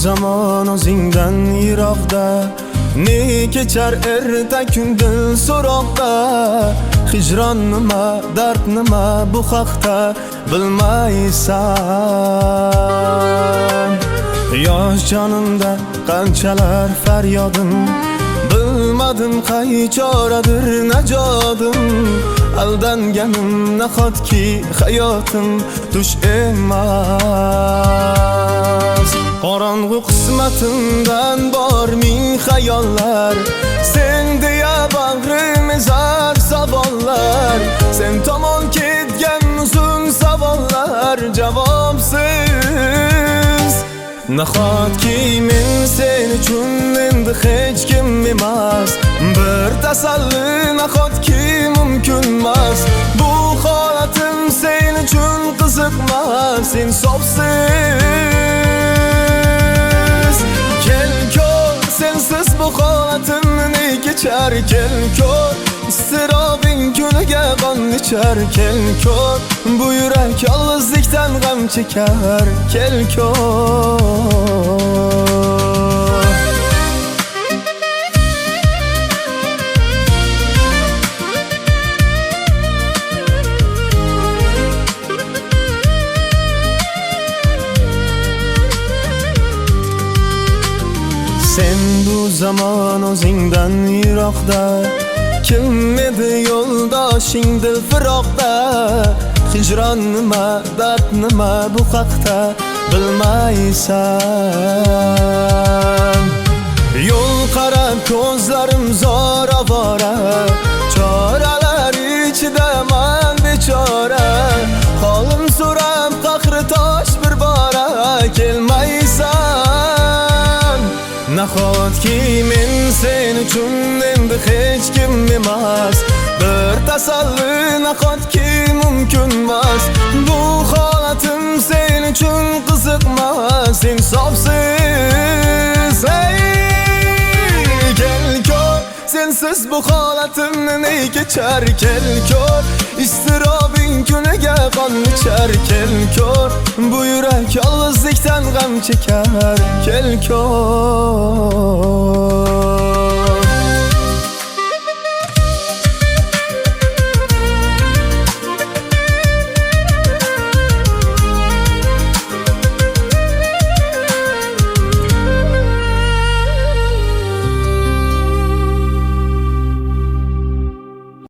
zaman o'zingdan yiroqda, ne kechar erta kundil so'roqda. Hijron nima, dard nima, bu haqda bilmaysan. Yosh jonimda qanchalar faryodim, bilmadim qay choradir najotim. Aldanganim nahotki hayotim tush emas. Qorong'u qismatimdan bor ming xayollar, sen deya bag'rim ezar savollar. Sen tomon ketgan uzun savollar javobsiz. Nahotki men sen uchun endi hech kim emas. Bir tasalli nahotki mumkinmas. Bu holatim sen uchun qiziqmas, insofsiz. Kel ko'r, sensiz bu holatim ne kechar. Kel ko'r, istirobing kuniga qon ichar. Kel ko'r, bu yurak yolg'izlikdan g'am chekar. Kel ko'r. Sen bu zaman o'zingdan yiroqda, kim edi yo'ldoshing dil firoqda. Hijron nima, dard nima, bu haqda bilmaysan. Yo'l qarab ko'zlarim zor avora, choralar ichida man bechora. Holim so'rab qahri tosh bir bora kelmaysan. Nahotki men sen uchun endi hech kim emas. Bir tasalli nahotki mumkinmas. Bu holatim sen uchun qiziqmas, insofsiz. Ey kel ko'r, sensiz bu holatim ne kechar. Kel ko'r, istirobing kuniga qon ichar. Kel ko'r, bu yurak yolg'izlikdan g'am chekar. Kel ko'r.